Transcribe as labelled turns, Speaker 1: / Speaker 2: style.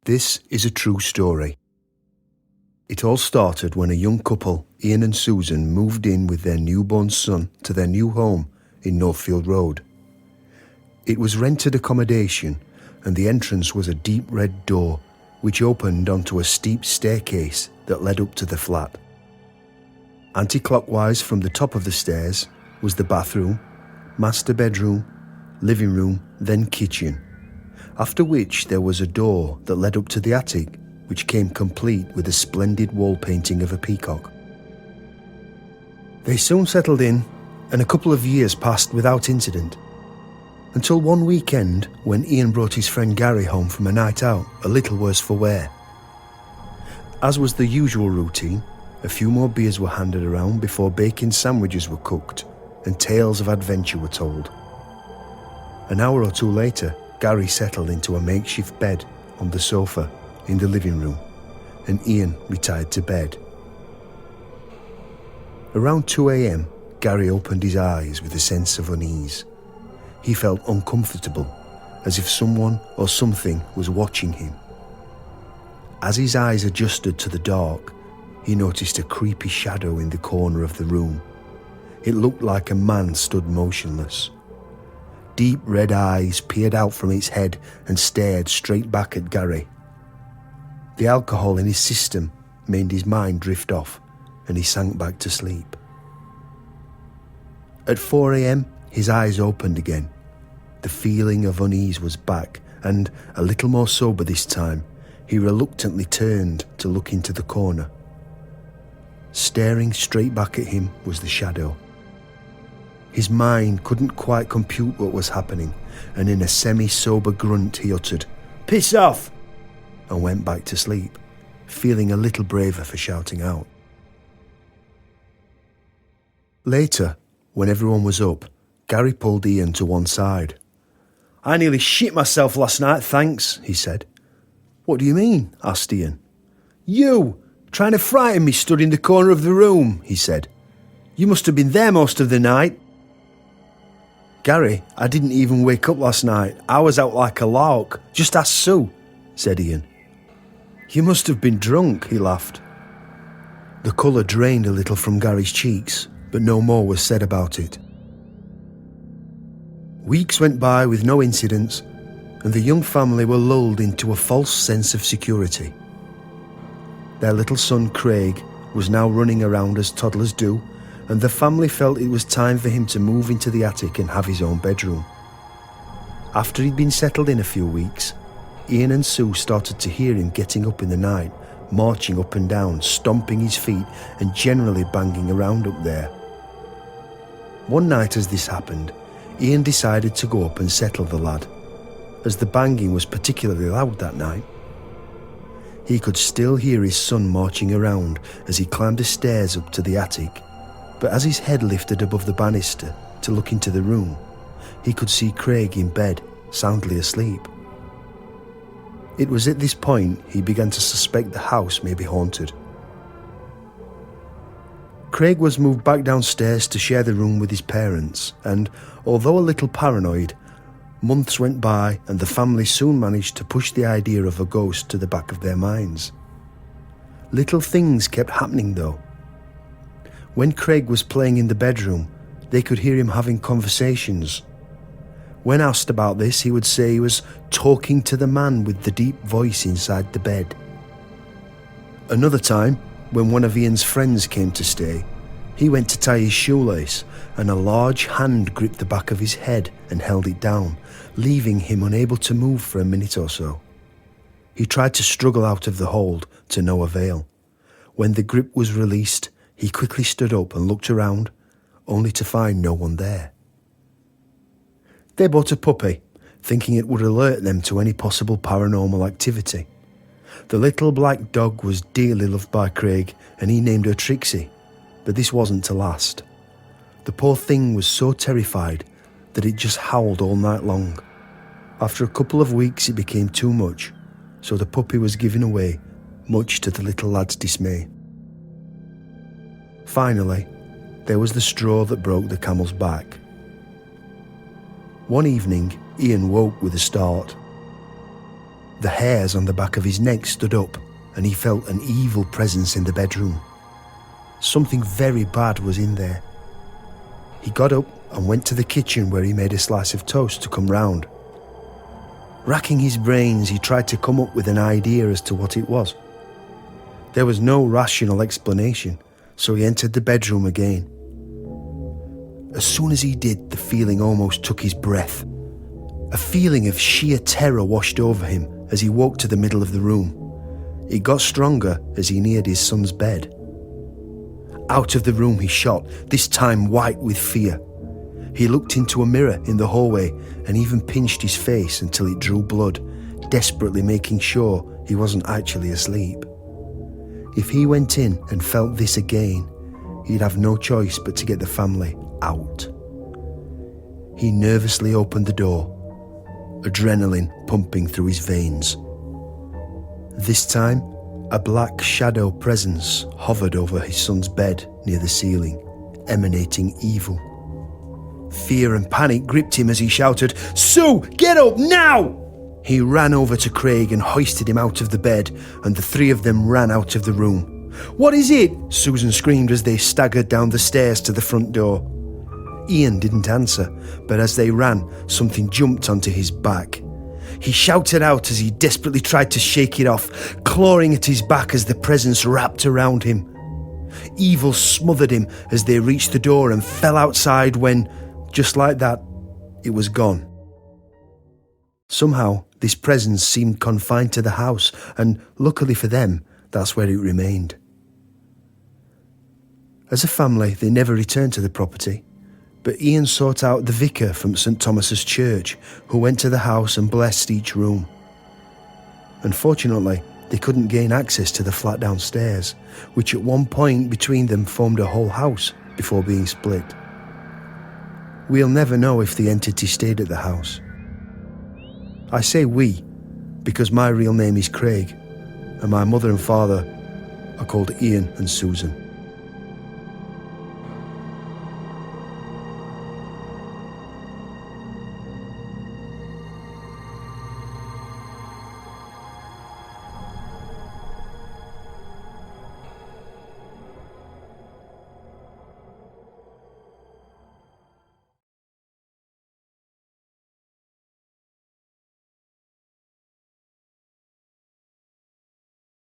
Speaker 1: This is a true story. It all started when a young couple, Ian and Susan, moved in with their newborn son to their new home in Northfield Road. It was rented accommodation, and the entrance was a deep red door which opened onto a steep staircase that led up to the flat. Anti-clockwise from the top of the stairs was the bathroom, master bedroom, living room, then kitchen, after which there was a door that led up to the attic, which came complete with a splendid wall painting of a peacock. They soon settled in, and a couple of years passed without incident, until one weekend when Ian brought his friend Gary home from a night out, a little worse for wear. As was the usual routine, a few more beers were handed around before bacon sandwiches were cooked and tales of adventure were told. An hour or two later, Gary settled into a makeshift bed on the sofa in the living room, and Ian retired to bed. Around 2 a.m, Gary opened his eyes with a sense of unease. He felt uncomfortable, as if someone or something was watching him. As his eyes adjusted to the dark, he noticed a creepy shadow in the corner of the room. It looked like a man stood motionless. Deep red eyes peered out from its head and stared straight back at Gary. The alcohol in his system made his mind drift off, and he sank back to sleep. At 4 a.m, his eyes opened again. The feeling of unease was back, and, a little more sober this time, he reluctantly turned to look into the corner. Staring straight back at him was the shadow. His mind couldn't quite compute what was happening, and in a semi-sober grunt he uttered, "Piss off!" and went back to sleep, feeling a little braver for shouting out. Later, when everyone was up, Gary pulled Ian to one side. "I nearly shit myself last night, thanks," he said. "What do you mean?" asked Ian. "You, trying to frighten me, stood in the corner of the room," he said. "You must have been there most of the night." "Gary, I didn't even wake up last night. I was out like a lark. Just ask Sue," said Ian. "You must have been drunk," he laughed. The colour drained a little from Gary's cheeks, but no more was said about it. Weeks went by with no incidents, and the young family were lulled into a false sense of security. Their little son Craig was now running around as toddlers do, and the family felt it was time for him to move into the attic and have his own bedroom. After he'd been settled in a few weeks, Ian and Sue started to hear him getting up in the night, marching up and down, stomping his feet, and generally banging around up there. One night as this happened, Ian decided to go up and settle the lad, as the banging was particularly loud that night. He could still hear his son marching around as he climbed the stairs up to the attic, but as his head lifted above the banister to look into the room, he could see Craig in bed, soundly asleep. It was at this point he began to suspect the house may be haunted. Craig was moved back downstairs to share the room with his parents, and, although a little paranoid, months went by and the family soon managed to push the idea of a ghost to the back of their minds. Little things kept happening though. When Craig was playing in the bedroom, they could hear him having conversations. When asked about this, he would say he was talking to the man with the deep voice inside the bed. Another time, when one of Ian's friends came to stay, he went to tie his shoelace, and a large hand gripped the back of his head and held it down, leaving him unable to move for a minute or so. He tried to struggle out of the hold, to no avail. When the grip was released, he quickly stood up and looked around, only to find no one there. They bought a puppy, thinking it would alert them to any possible paranormal activity. The little black dog was dearly loved by Craig, and he named her Trixie, but this wasn't to last. The poor thing was so terrified that it just howled all night long. After a couple of weeks it became too much, so the puppy was given away, much to the little lad's dismay. Finally, there was the straw that broke the camel's back. One evening, Ian woke with a start. The hairs on the back of his neck stood up, and he felt an evil presence in the bedroom. Something very bad was in there. He got up and went to the kitchen, where he made a slice of toast to come round. Racking his brains, he tried to come up with an idea as to what it was. There was no rational explanation, so he entered the bedroom again. As soon as he did, the feeling almost took his breath. A feeling of sheer terror washed over him as he walked to the middle of the room. It got stronger as he neared his son's bed. Out of the room he shot, this time white with fear. He looked into a mirror in the hallway and even pinched his face until it drew blood, desperately making sure he wasn't actually asleep. If he went in and felt this again, he'd have no choice but to get the family out. He nervously opened the door, adrenaline pumping through his veins. This time, a black shadow presence hovered over his son's bed near the ceiling, emanating evil. Fear and panic gripped him as he shouted, "Sue, get up now!" He ran over to Craig and hoisted him out of the bed, and the three of them ran out of the room. "What is it?" Susan screamed as they staggered down the stairs to the front door. Ian didn't answer, but as they ran, something jumped onto his back. He shouted out as he desperately tried to shake it off, clawing at his back as the presence wrapped around him. Evil smothered him as they reached the door and fell outside when, just like that, it was gone. Somehow, this presence seemed confined to the house, and luckily for them, that's where it remained. As a family, they never returned to the property, but Ian sought out the vicar from St. Thomas's Church, who went to the house and blessed each room. Unfortunately, they couldn't gain access to the flat downstairs, which at one point between them formed a whole house before being split. We'll never know if the entity stayed at the house. I say we because my real name is Craig, and my mother and father are called Ian and Susan.